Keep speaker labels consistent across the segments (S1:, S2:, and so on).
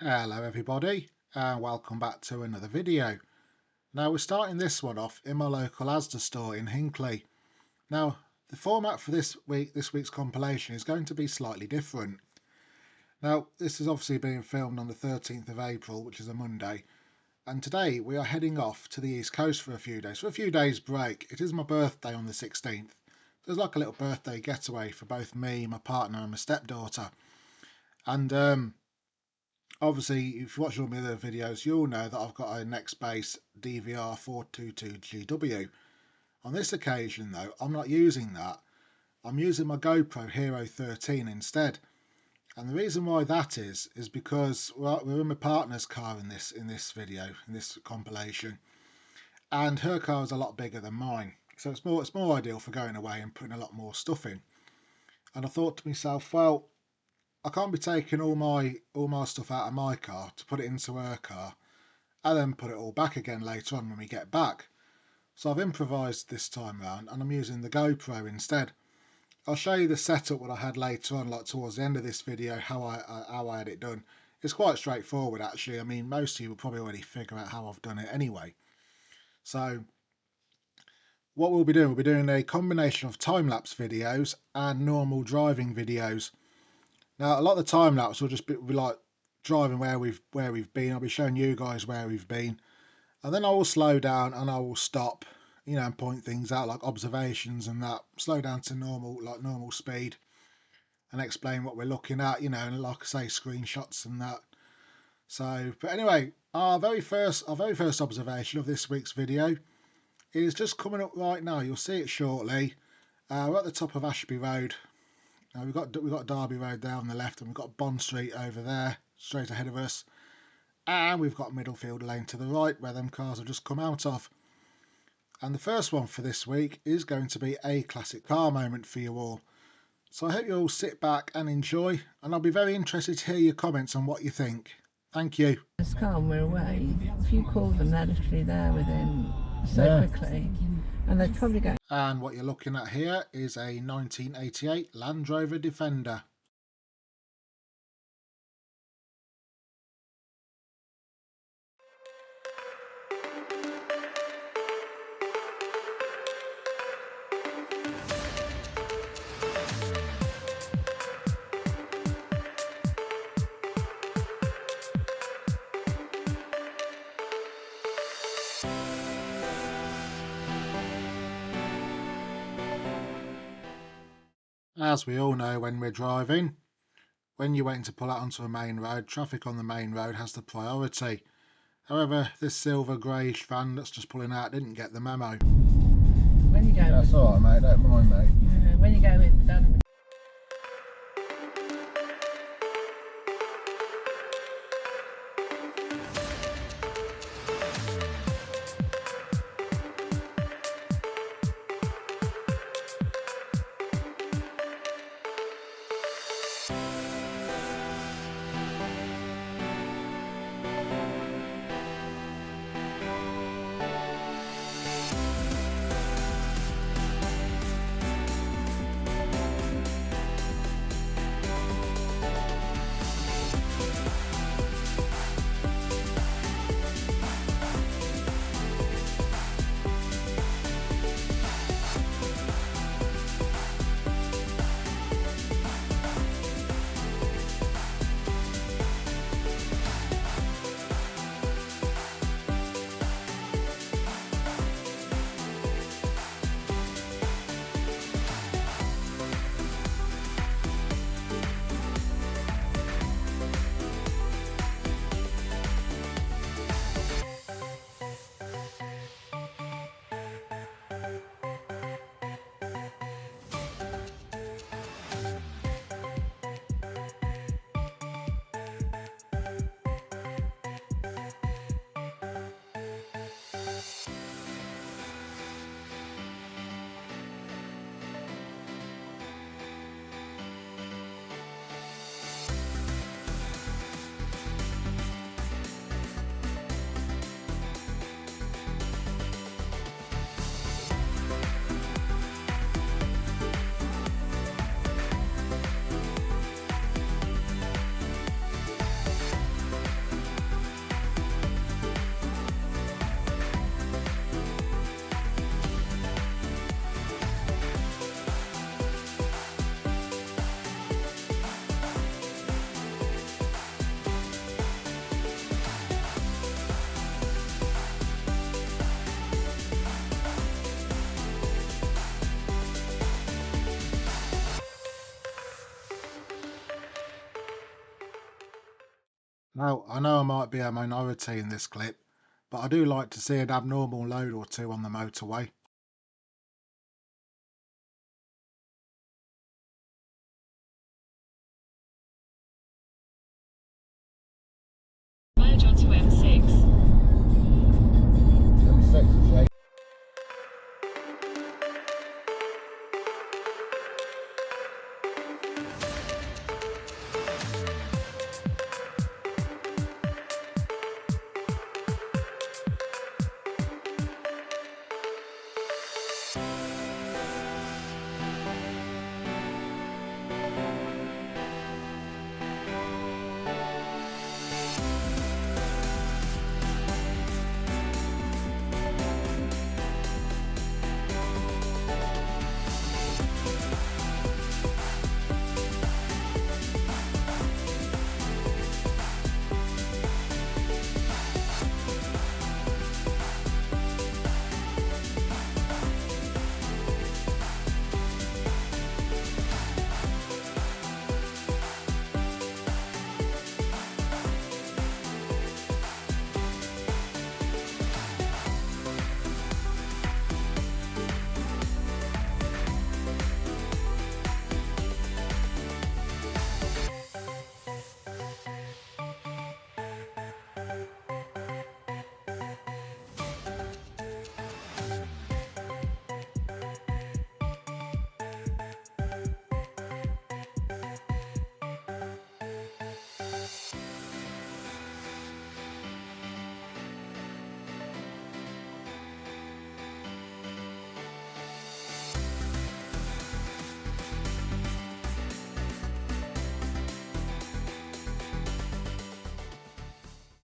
S1: Hello everybody and welcome back to another video. Now we're starting this one off in my local Asda store in Hinckley. Now the format for this week's compilation is going to be slightly different. Now this is obviously being filmed on the 13th of April, which is a Monday, and today we are heading off to the East Coast for a few days break. It is my birthday on the 16th. There's like a little birthday getaway for both me, my partner and my stepdaughter. And obviously, if you watch all my other videos, you'll know that I've got a Nextbase DVR 422GW. On this occasion, though, I'm not using that. I'm using my GoPro Hero 13 instead. And the reason why that is because we're in my partner's car in this video, in this compilation, and her car is a lot bigger than mine, so it's more ideal for going away and putting a lot more stuff in. And I thought to myself, well, I can't be taking all my stuff out of my car to put it into her car and then put it all back again later on when we get back. So I've improvised this time round and I'm using the GoPro instead. I'll show you the setup what I had later on, like towards the end of this video, how I had it done. It's quite straightforward actually. I mean, most of you will probably already figure out how I've done it anyway. So what we'll be doing a combination of time-lapse videos and normal driving videos. Now, a lot of the time lapse will just be like driving where we've been. I'll be showing you guys where we've been, and then I will slow down and I will stop, and point things out like observations and that. Slow down to normal speed, and explain what we're looking at, and like I say, screenshots and that. So, but anyway, our very first observation of this week's video is just coming up right now. You'll see it shortly. We're at the top of Ashby Road. Now we've got Derby Road there on the left, and we've got Bond Street over there, straight ahead of us, and we've got Middlefield Lane to the right, where them cars have just come out of. And the first one for this week is going to be a classic car moment for you all. So I hope you all sit back and enjoy, and I'll be very interested to hear your comments on what you think. Thank you.
S2: This car and we're away. If you call them, they're literally there within so quickly, and they'd probably go.
S1: And what you're looking at here is a 1988 Land Rover Defender. As we all know, when we're driving, when you're waiting to pull out onto a main road, traffic on the main road has the priority. However, this silver greyish van that's just pulling out didn't get the memo.
S2: When you go,
S3: that's alright, mate, don't mind, mate.
S2: When you go with Dan.
S1: Now, I know I might be a minority in this clip, but I do like to see an abnormal load or two on the motorway.
S4: Merge onto M6.
S3: M6 is 8.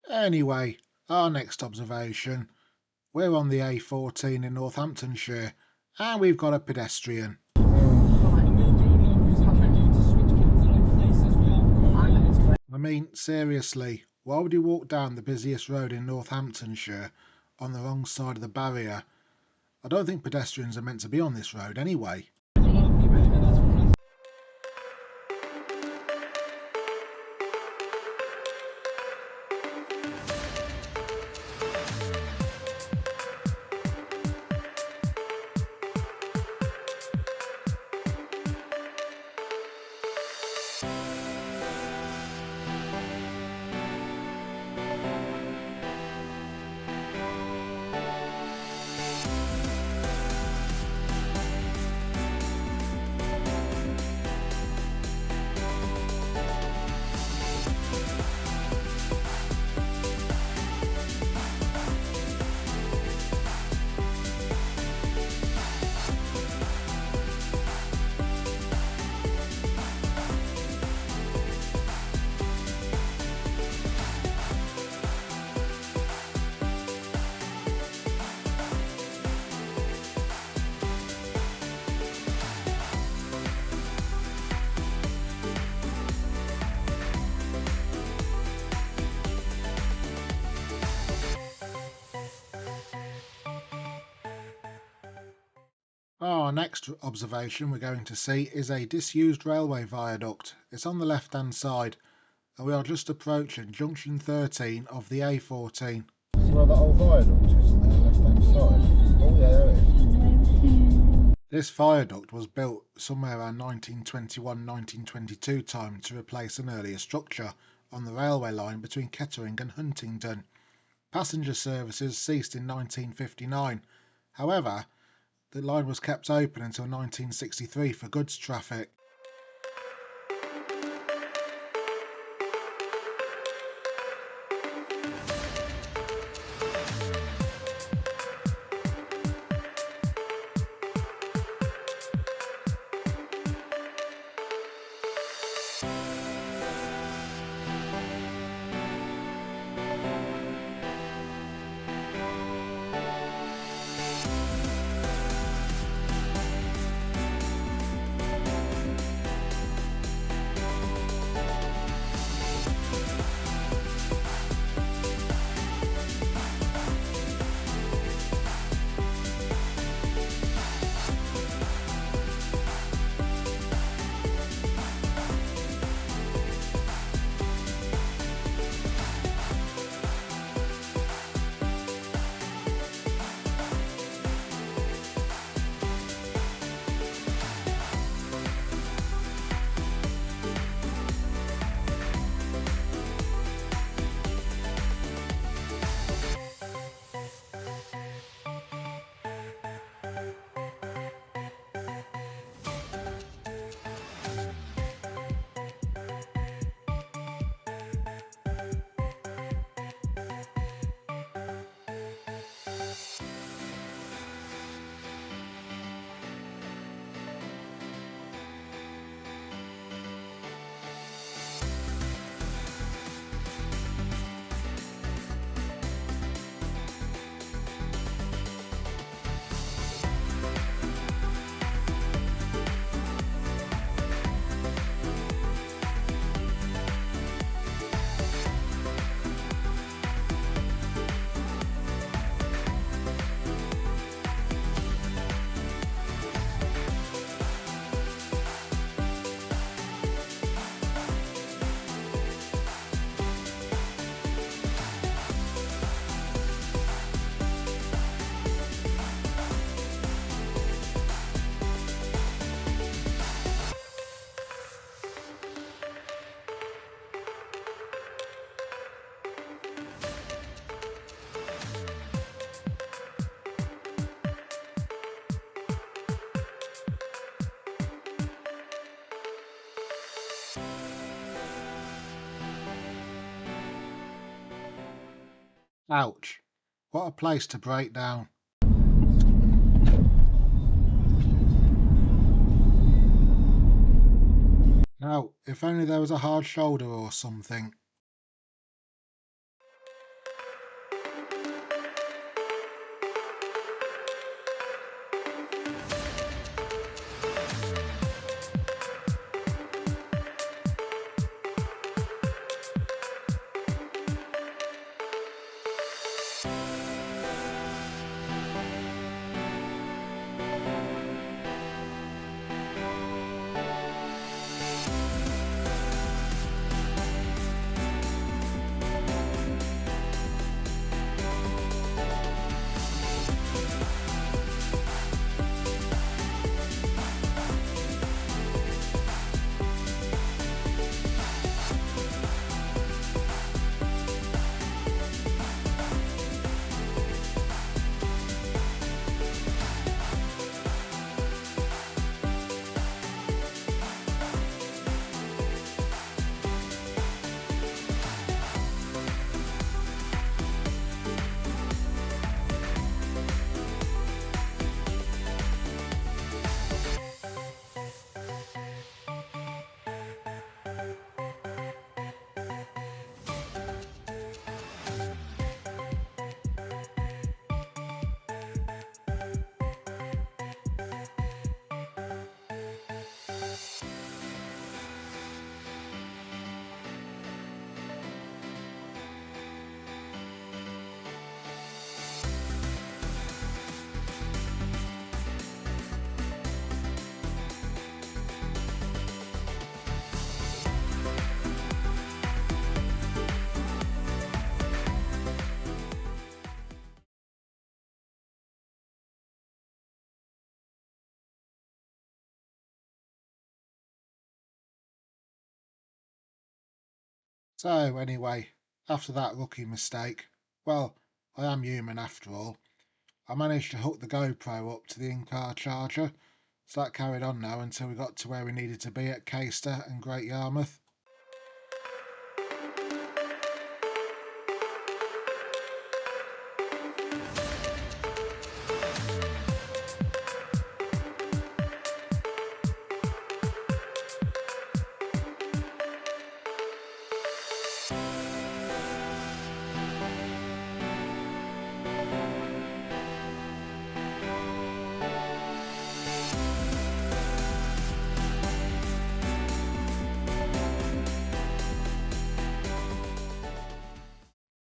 S1: Anyway, our next observation. We're on the A14 in Northamptonshire, and we've got a pedestrian. I mean, seriously, why would you walk down the busiest road in Northamptonshire on the wrong side of the barrier? I don't think pedestrians are meant to be on this road anyway. Our next observation we're going to see is a disused railway viaduct. It's on the left hand side, and we are just approaching junction 13 of the A14.
S3: That's where that old viaduct is on the left hand side. Oh yeah, there it is.
S1: This viaduct was built somewhere around 1921-1922 time to replace an earlier structure on the railway line between Kettering and Huntingdon. Passenger services ceased in 1959. However, the line was kept open until 1963 for goods traffic. Ouch, what a place to break down. Now, if only there was a hard shoulder or something. So anyway, after that rookie mistake, well, I am human after all, I managed to hook the GoPro up to the in-car charger, so that carried on now until we got to where we needed to be at Caister and Great Yarmouth.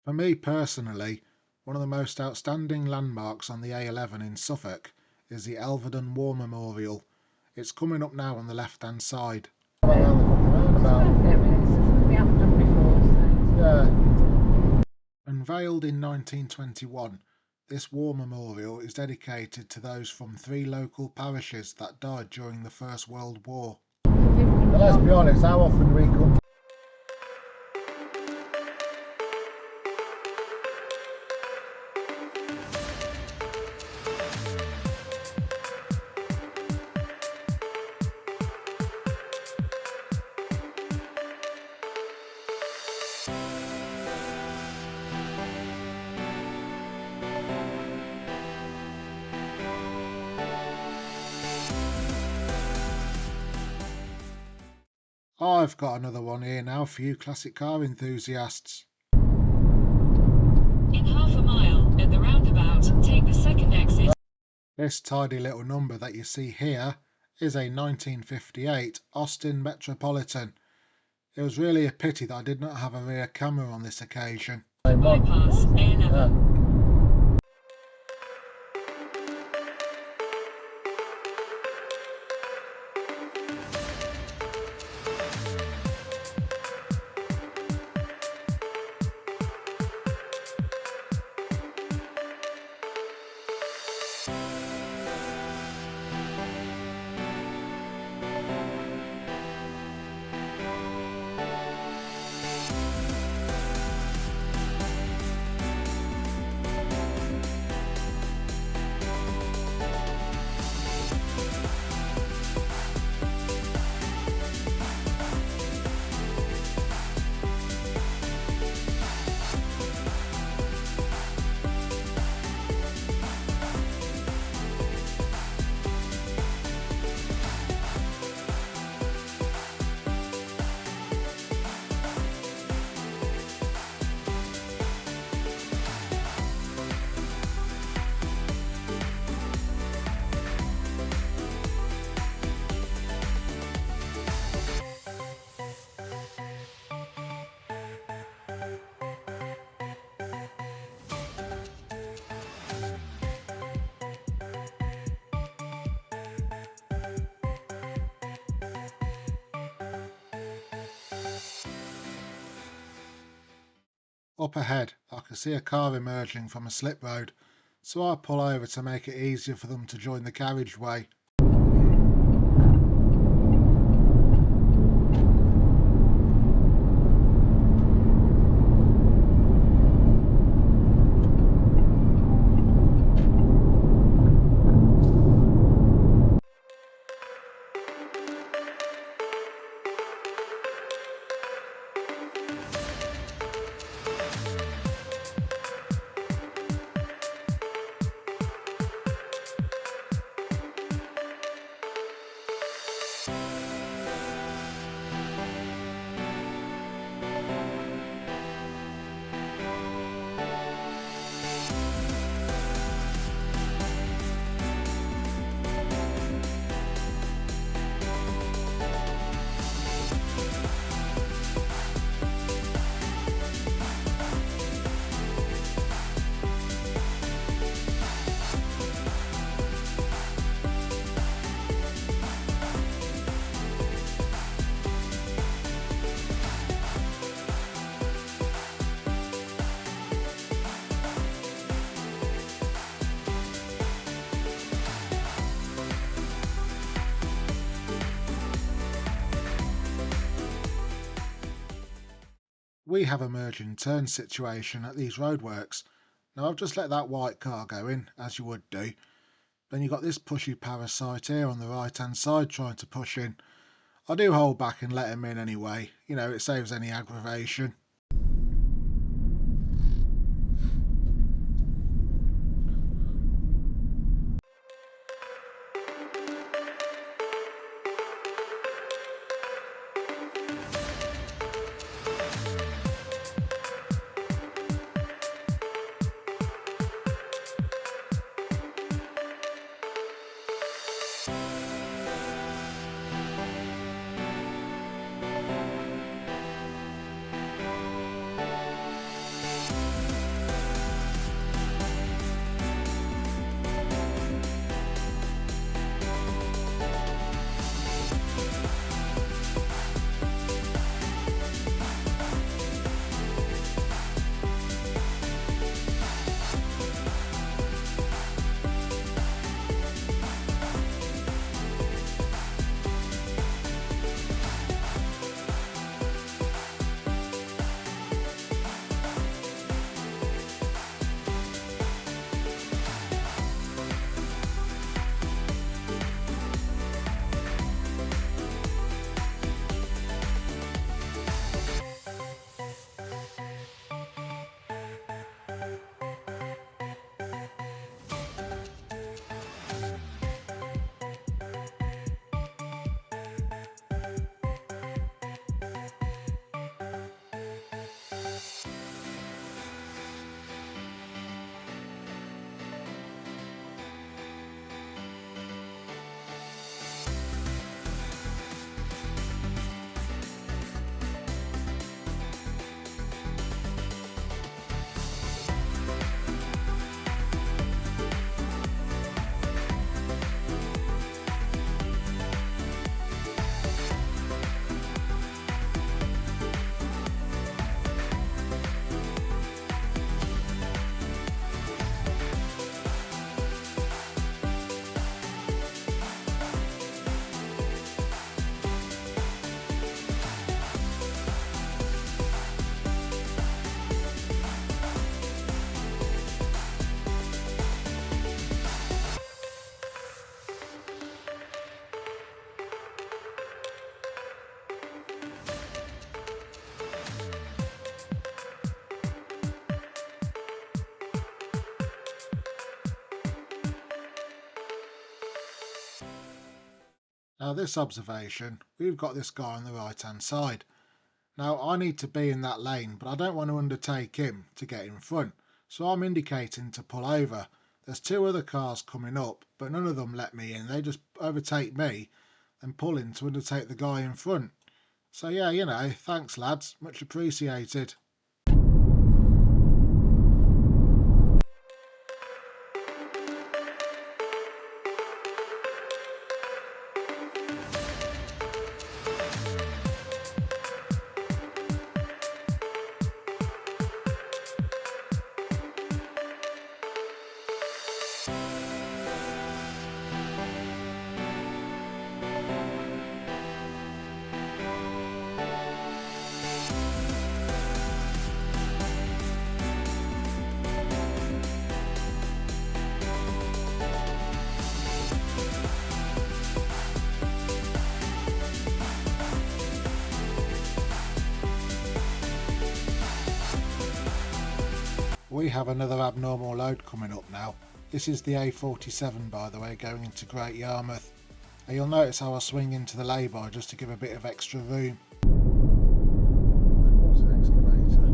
S1: For me personally, one of the most outstanding landmarks on the A11 in Suffolk is the Elvedon War Memorial. It's coming up now on the left hand side.
S3: Around the fucking roundabout.
S2: We haven't done before, so.
S3: Yeah.
S1: Unveiled in 1921, this war memorial is dedicated to those from 3 local parishes that died during the First World War.
S3: But let's be honest, how often do we come?
S1: I've got another one here now for you classic car enthusiasts.
S4: In half a mile, at the roundabout, take the second exit.
S1: This tidy little number that you see here is a 1958 Austin Metropolitan. It was really a pity that I did not have a rear camera on this occasion.
S4: Bypass A11.
S1: Up ahead I can see a car emerging from a slip road, so I pull over to make it easier for them to join the carriageway. We have a merge and turn situation at these roadworks. Now I've just let that white car go in, as you would do. Then you've got this pushy parasite here on the right hand side trying to push in. I do hold back and let him in anyway, you know, it saves any aggravation. Now this observation, we've got this guy on the right hand side. Now I need to be in that lane, but I don't want to undertake him to get in front, so I'm indicating to pull over. There's two other cars coming up, but none of them let me in. They just overtake me and pull in to undertake the guy in front. So yeah, you know, thanks lads, much appreciated. We have another abnormal load coming up now. This is the A47 by the way, going into Great Yarmouth. And you'll notice how I swing into the lay-by just to give a bit of extra room.
S3: What's an excavator?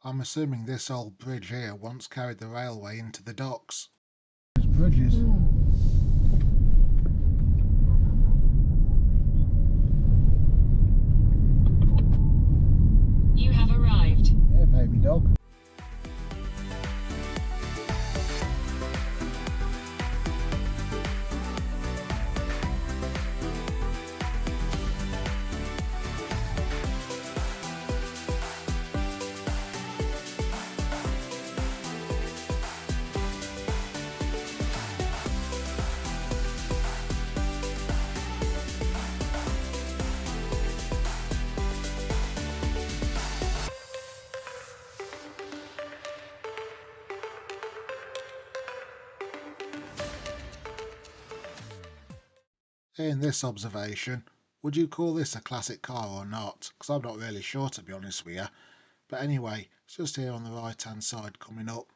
S1: I'm assuming this old bridge here once carried the railway into the docks.
S3: There's bridges.
S4: You have arrived.
S3: Yeah, baby dog.
S1: In this observation, would you call this a classic car or not? Because I'm not really sure, to be honest with you. But anyway, it's just here on the right hand side coming up.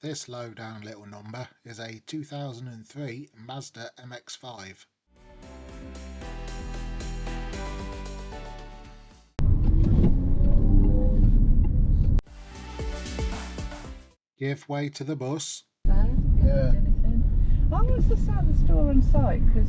S1: This low down little number is a 2003 Mazda MX-5. Give way to the bus.
S3: Yeah.
S2: I was just at the store on site because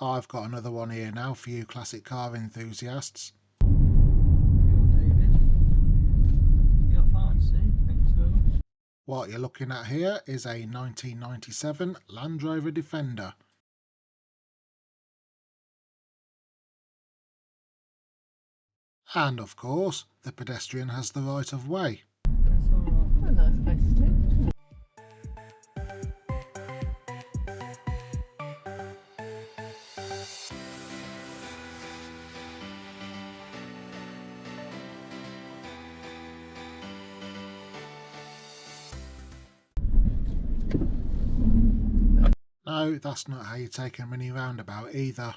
S1: I've got another one here now for you classic car enthusiasts. What you're looking at here is a 1997 Land Rover Defender. And of course, the pedestrian has the right of way.
S2: a nice place to live.
S1: No, that's not how you take a mini roundabout either.